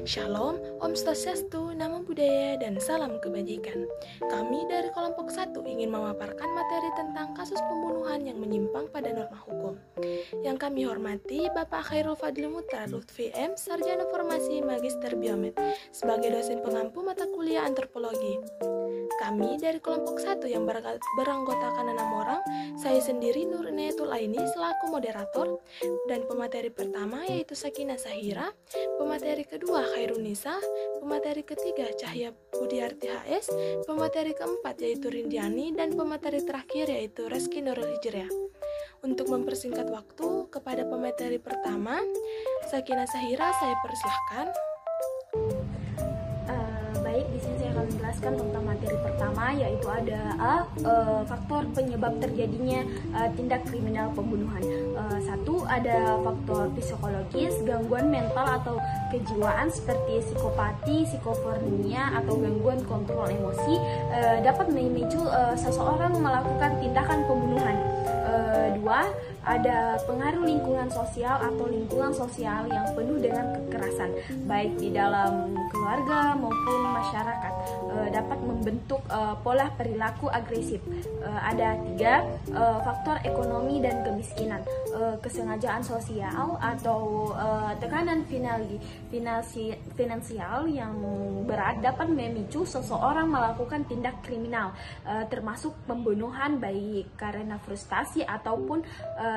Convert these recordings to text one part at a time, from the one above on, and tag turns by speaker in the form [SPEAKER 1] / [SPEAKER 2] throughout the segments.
[SPEAKER 1] Shalom, Om Swastiastu, Namo Buddhaya, dan salam kebajikan. Kami dari kelompok 1 ingin memaparkan materi tentang kasus pembunuhan yang menyimpang pada norma hukum. Yang kami hormati Bapak Khairul Fadil Mutar Lutfi M, Sarjana Formasi Magister Biomed, sebagai dosen pengampu mata kuliah antropologi. Kami dari kelompok 1 yang beranggotakan 6 orang, saya sendiri Nur Inayatul Aini selaku moderator, dan pemateri pertama yaitu Sakinah Sahira, pemateri kedua Khairun Nisa, pemateri ketiga Cahya Budiarti HS, pemateri keempat yaitu Rindiani, dan pemateri terakhir yaitu Reski Nurul Hijriah. Untuk mempersingkat waktu, kepada pemateri pertama, Sakinah Sahira, saya persilahkan.
[SPEAKER 2] Baik, di sini saya akan menjelaskan tentang materi pertama, yaitu ada faktor penyebab terjadinya tindak kriminal pembunuhan. Satu, ada faktor psikologis, gangguan mental atau kejiwaan seperti psikopati, psikofornia, atau gangguan kontrol emosi dapat memicu seseorang melakukan tindakan pembunuhan. Dua, ada pengaruh lingkungan sosial atau lingkungan sosial yang penuh dengan kekerasan, baik di dalam keluarga maupun masyarakat, dapat membentuk pola perilaku agresif. Ada tiga, faktor ekonomi dan kemiskinan, kesengajaan sosial atau tekanan finansial yang berat dapat memicu seseorang melakukan tindak kriminal, termasuk pembunuhan baik karena frustasi ataupun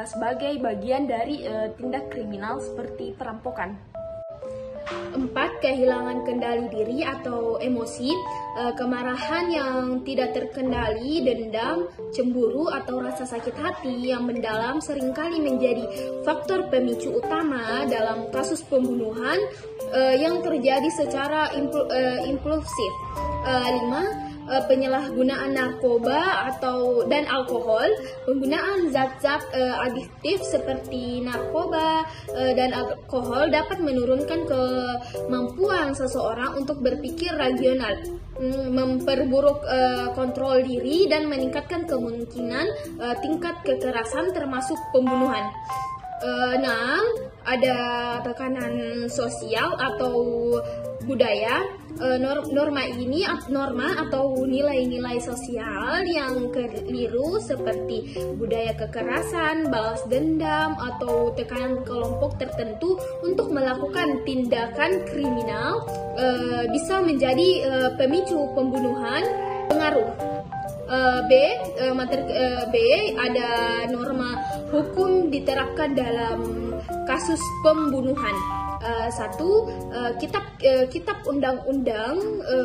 [SPEAKER 2] sebagai bagian dari tindak kriminal seperti perampokan. 4. Kehilangan kendali diri atau emosi, kemarahan yang tidak terkendali, dendam, cemburu, atau rasa sakit hati yang mendalam seringkali menjadi faktor pemicu utama dalam kasus pembunuhan yang terjadi secara impulsif. 5. Penyalahgunaan narkoba dan alkohol, penggunaan zat-zat adiktif seperti narkoba dan alkohol dapat menurunkan kemampuan seseorang untuk berpikir rasional, memperburuk kontrol diri, dan meningkatkan kemungkinan tingkat kekerasan termasuk pembunuhan. 6. Ada tekanan sosial atau budaya. Norma atau nilai-nilai sosial yang keliru seperti budaya kekerasan, balas dendam, atau tekanan kelompok tertentu untuk melakukan tindakan kriminal bisa menjadi pemicu pembunuhan. Pengaruh. Materi B, ada norma hukum diterapkan dalam kasus pembunuhan. 1. Kitab Undang-Undang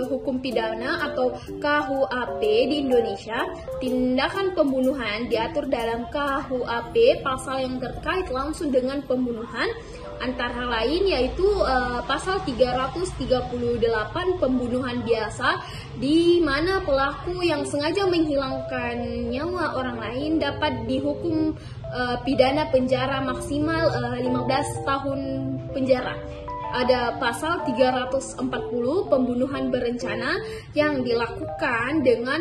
[SPEAKER 2] Hukum Pidana atau KUHP di Indonesia. Tindakan pembunuhan diatur dalam KUHP pasal yang terkait langsung dengan pembunuhan, antara lain yaitu pasal 338 pembunuhan biasa, di mana pelaku yang sengaja menghilangkan nyawa orang lain dapat dihukum pidana penjara maksimal 15 tahun penjara. Ada pasal 340 pembunuhan berencana yang dilakukan dengan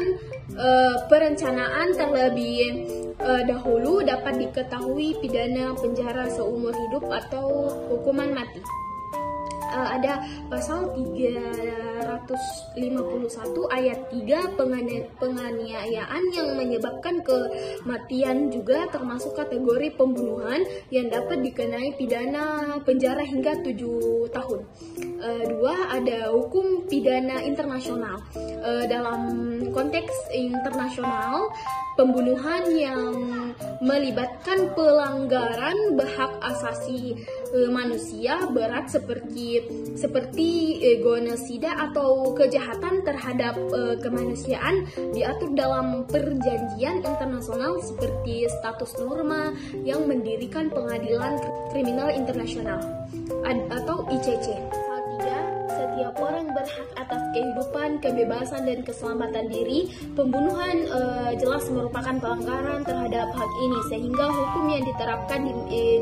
[SPEAKER 2] perencanaan terlebih dahulu dapat diketahui pidana penjara seumur hidup atau hukuman mati. Ada pasal 351 ayat 3 penganiayaan yang menyebabkan kematian juga termasuk kategori pembunuhan yang dapat dikenai pidana penjara hingga 7 tahun. 2. Ada hukum pidana internasional. Dalam konteks internasional, pembunuhan yang melibatkan pelanggaran hak asasi manusia berat seperti genosida atau kejahatan terhadap kemanusiaan diatur dalam perjanjian internasional seperti status norma yang mendirikan pengadilan kriminal internasional atau ICC. Setiap orang berhak atas kehidupan, kebebasan, dan keselamatan diri. Pembunuhan jelas merupakan pelanggaran terhadap hak ini, sehingga hukum yang diterapkan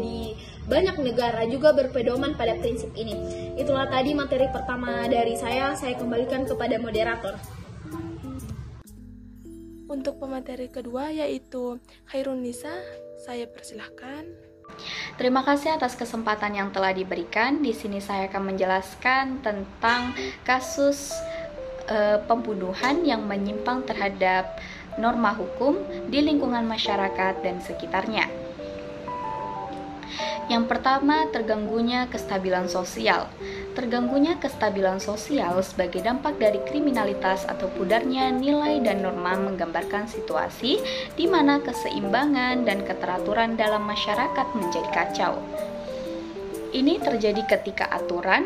[SPEAKER 2] di banyak negara juga berpedoman pada prinsip ini. Itulah tadi materi pertama dari saya kembalikan kepada moderator.
[SPEAKER 1] Untuk pemateri kedua yaitu Khairun Nisa, saya persilahkan.
[SPEAKER 3] Terima kasih atas kesempatan yang telah diberikan. Di sini saya akan menjelaskan tentang kasus pembunuhan yang menyimpang terhadap norma hukum di lingkungan masyarakat dan sekitarnya. Yang pertama, terganggunya kestabilan sosial. Terganggunya kestabilan sosial sebagai dampak dari kriminalitas atau pudarnya nilai dan norma menggambarkan situasi di mana keseimbangan dan keteraturan dalam masyarakat menjadi kacau. Ini terjadi ketika aturan,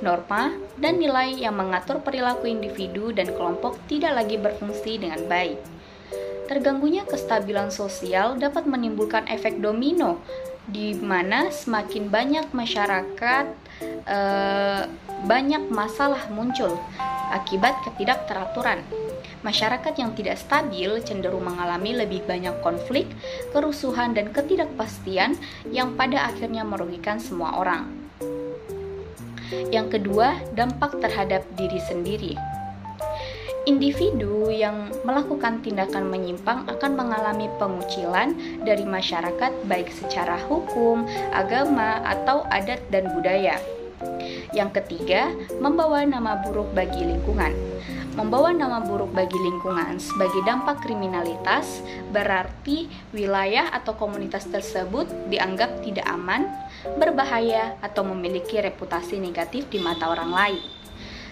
[SPEAKER 3] norma, dan nilai yang mengatur perilaku individu dan kelompok tidak lagi berfungsi dengan baik. Terganggunya kestabilan sosial dapat menimbulkan efek domino, di mana semakin banyak masyarakat, banyak masalah muncul akibat ketidakteraturan. Masyarakat yang tidak stabil cenderung mengalami lebih banyak konflik, kerusuhan, dan ketidakpastian yang pada akhirnya merugikan semua orang. Yang kedua, dampak terhadap diri sendiri. Individu yang melakukan tindakan menyimpang akan mengalami pengucilan dari masyarakat baik secara hukum, agama, atau adat dan budaya. Yang ketiga, membawa nama buruk bagi lingkungan. Membawa nama buruk bagi lingkungan sebagai dampak kriminalitas berarti wilayah atau komunitas tersebut dianggap tidak aman, berbahaya, atau memiliki reputasi negatif di mata orang lain.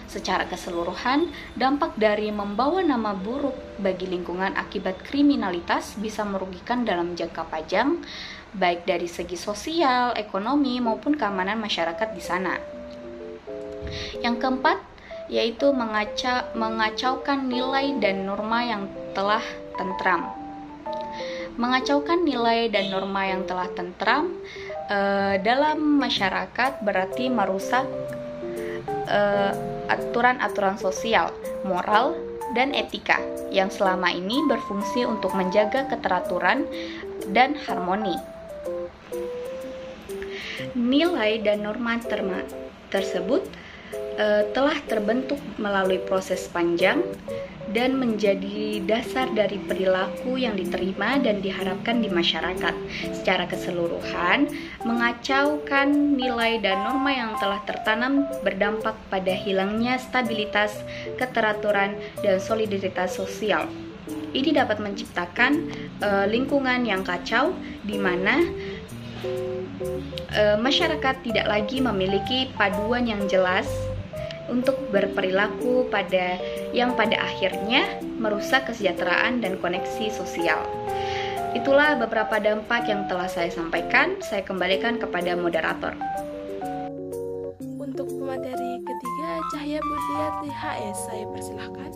[SPEAKER 3] Secara keseluruhan, dampak dari membawa nama buruk bagi lingkungan akibat kriminalitas bisa merugikan dalam jangka panjang, baik dari segi sosial, ekonomi, maupun keamanan masyarakat di sana. Yang keempat, yaitu mengacaukan nilai dan norma yang telah tentram. Mengacaukan nilai dan norma yang telah tentram dalam masyarakat berarti merusak aturan-aturan sosial, moral, dan etika yang selama ini berfungsi untuk menjaga keteraturan dan harmoni. Nilai dan norma tersebut telah terbentuk melalui proses panjang dan menjadi dasar dari perilaku yang diterima dan diharapkan di masyarakat. Secara keseluruhan, mengacaukan nilai dan norma yang telah tertanam berdampak pada hilangnya stabilitas, keteraturan, dan solidaritas sosial. Ini dapat menciptakan lingkungan yang kacau di mana masyarakat tidak lagi memiliki paduan yang jelas untuk berperilaku pada akhirnya merusak kesejahteraan dan koneksi sosial. Itulah beberapa dampak yang telah saya sampaikan. Saya kembalikan kepada moderator.
[SPEAKER 1] Untuk pemateri ketiga, Cahya Budiati HS, saya persilahkan.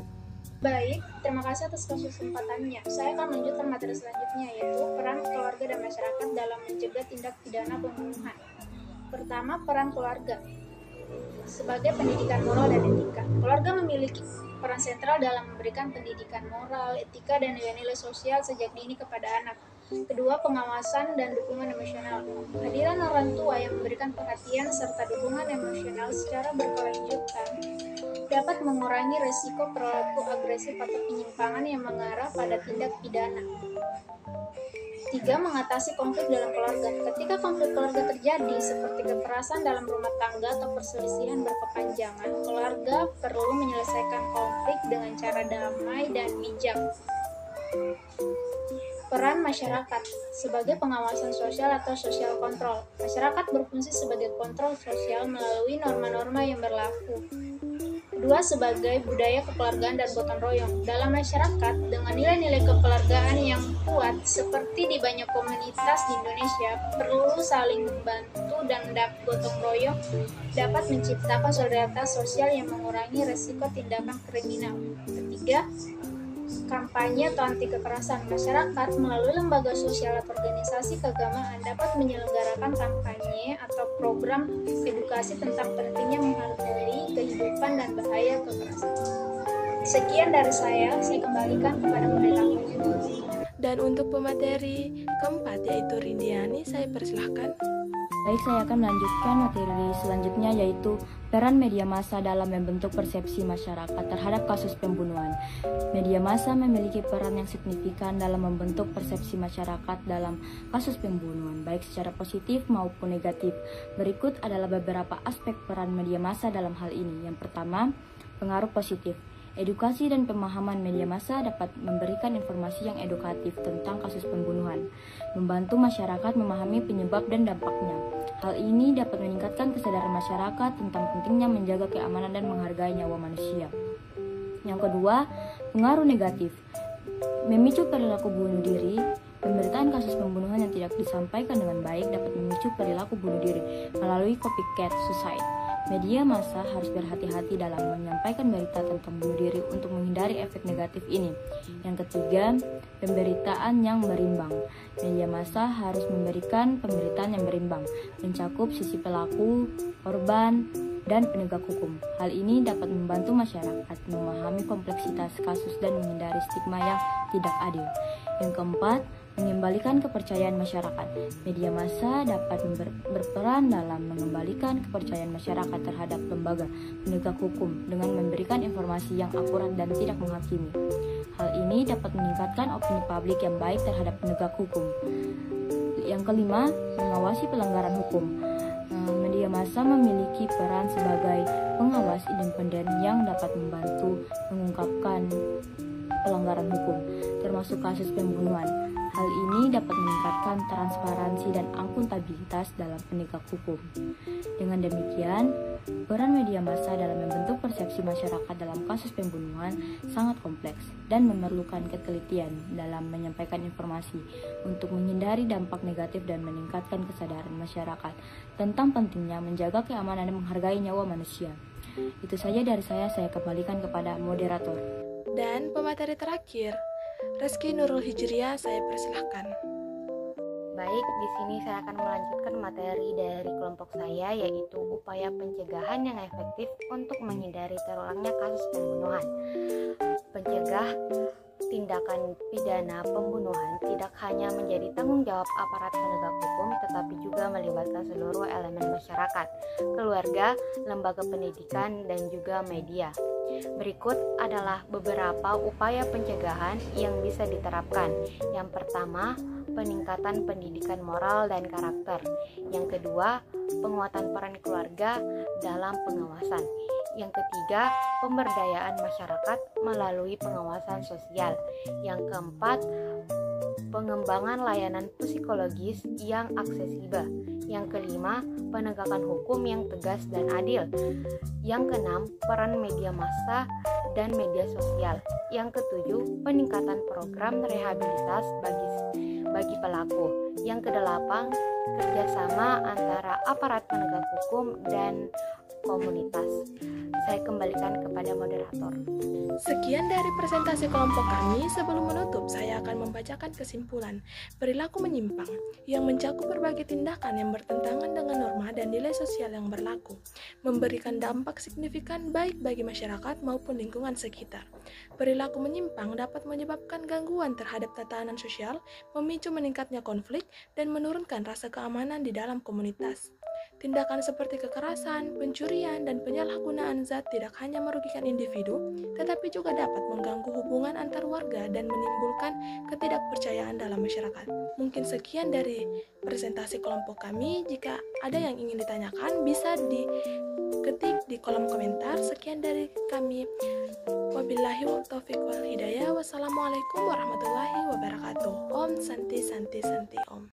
[SPEAKER 2] Baik, terima kasih atas kesempatannya. Saya akan melanjutkan materi selanjutnya, yaitu peran keluarga dan masyarakat dalam mencegah tindak pidana pembunuhan. Pertama, peran keluarga sebagai pendidikan moral dan etika. Keluarga memiliki peran sentral dalam memberikan pendidikan moral, etika, dan nilai-nilai sosial sejak dini kepada anak. Kedua, pengawasan dan dukungan emosional. Kehadiran orang tua yang memberikan perhatian serta dukungan emosional secara berkelanjutan dapat mengurangi resiko perilaku agresif atau penyimpangan yang mengarah pada tindak pidana. 3. Mengatasi konflik dalam keluarga. Ketika konflik keluarga terjadi, seperti kekerasan dalam rumah tangga atau perselisihan berkepanjangan, keluarga perlu menyelesaikan konflik dengan cara damai dan bijak. Peran masyarakat sebagai pengawasan sosial atau social control. Masyarakat berfungsi sebagai kontrol sosial melalui norma-norma yang berlaku. Kedua, sebagai budaya kekeluargaan dan gotong royong. Dalam masyarakat, dengan nilai-nilai kekeluargaan yang kuat, seperti di banyak komunitas di Indonesia, perlu saling membantu dan gotong royong dapat menciptakan solidaritas sosial yang mengurangi resiko tindakan kriminal. Ketiga, kampanye atau anti kekerasan. Masyarakat melalui lembaga sosial atau organisasi keagamaan dapat menyelenggarakan kampanye atau program edukasi tentang pentingnya menghargai kehidupan dan bahaya kekerasan. Sekian dari saya kembalikan kepada moderator.
[SPEAKER 1] Dan untuk pemateri keempat, yaitu Rindiani, saya persilahkan.
[SPEAKER 3] Baik, saya akan melanjutkan materi selanjutnya, yaitu
[SPEAKER 4] Peran media massa dalam membentuk persepsi masyarakat terhadap kasus pembunuhan. Media massa memiliki peran yang signifikan dalam membentuk persepsi masyarakat dalam kasus pembunuhan, baik secara positif maupun negatif. Berikut adalah beberapa aspek peran media massa dalam hal ini. Yang pertama, pengaruh positif. Edukasi dan pemahaman media massa dapat memberikan informasi yang edukatif tentang kasus pembunuhan, membantu masyarakat memahami penyebab dan dampaknya. Hal ini dapat meningkatkan kesadaran masyarakat tentang pentingnya menjaga keamanan dan menghargai nyawa manusia. Yang kedua, pengaruh negatif. Memicu perilaku bunuh diri. Pemberitaan kasus pembunuhan yang tidak disampaikan dengan baik dapat memicu perilaku bunuh diri melalui copycat suicide. Media massa harus berhati-hati dalam menyampaikan berita tentang bunuh diri untuk menghindari efek negatif ini. Yang ketiga, pemberitaan yang berimbang. Media massa harus memberikan pemberitaan yang berimbang, mencakup sisi pelaku, korban, dan penegak hukum. Hal ini dapat membantu masyarakat memahami kompleksitas kasus dan menghindari stigma yang tidak adil. Yang keempat, mengembalikan kepercayaan masyarakat. Media massa dapat berperan dalam mengembalikan kepercayaan masyarakat terhadap lembaga penegak hukum dengan memberikan informasi yang akurat dan tidak menghakimi. Hal ini dapat meningkatkan opini publik yang baik terhadap penegak hukum. Yang kelima, mengawasi pelanggaran hukum. Media massa memiliki peran sebagai pengawas independen yang dapat membantu mengungkapkan pelanggaran hukum, termasuk kasus pembunuhan. Hal ini dapat meningkatkan transparansi dan akuntabilitas dalam penegak hukum. Dengan demikian, peran media massa dalam membentuk persepsi masyarakat dalam kasus pembunuhan sangat kompleks dan memerlukan ketelitian dalam menyampaikan informasi untuk menghindari dampak negatif dan meningkatkan kesadaran masyarakat tentang pentingnya menjaga keamanan dan menghargai nyawa manusia. Itu saja dari saya kembalikan kepada moderator.
[SPEAKER 1] Dan pemateri terakhir, Reski Nurul Hijriah, saya persilahkan.
[SPEAKER 3] Baik, di sini saya akan melanjutkan materi dari kelompok saya, yaitu upaya pencegahan yang efektif untuk menghindari terulangnya kasus pembunuhan. Pencegah tindakan pidana pembunuhan tidak hanya menjadi tanggung jawab aparat penegak hukum, tetapi juga melibatkan seluruh elemen masyarakat, keluarga, lembaga pendidikan, dan juga media. Berikut adalah beberapa upaya pencegahan yang bisa diterapkan. Yang pertama, peningkatan pendidikan moral dan karakter. Yang kedua, penguatan peran keluarga dalam pengawasan. Yang ketiga, pemberdayaan masyarakat melalui pengawasan sosial. Yang keempat, pengembangan layanan psikologis yang aksesibel. Yang kelima, penegakan hukum yang tegas dan adil. Yang keenam, peran media massa dan media sosial. Yang ketujuh, peningkatan program rehabilitas bagi pelaku. Yang kedelapan, kerjasama antara aparat penegak hukum dan komunitas. Saya kembalikan kepada moderator.
[SPEAKER 1] Sekian dari presentasi kelompok kami. Sebelum menutup, saya akan membacakan kesimpulan perilaku menyimpang yang mencakup berbagai tindakan yang bertentangan dengan norma dan nilai sosial yang berlaku, memberikan dampak signifikan baik bagi masyarakat maupun lingkungan sekitar. Perilaku menyimpang dapat menyebabkan gangguan terhadap tatanan sosial, memicu meningkatnya konflik, dan menurunkan rasa keamanan di dalam komunitas. Tindakan seperti kekerasan, pencurian, dan penyalahgunaan zat tidak hanya merugikan individu, tetapi juga dapat mengganggu hubungan antar warga dan menimbulkan ketidakpercayaan dalam masyarakat. Mungkin sekian dari presentasi kelompok kami. Jika ada yang ingin ditanyakan, bisa diketik di kolom komentar. Sekian dari kami. Wabillahi taufiq wal hidayah. Wassalamualaikum warahmatullahi wabarakatuh. Om Santi Santi Santi Om.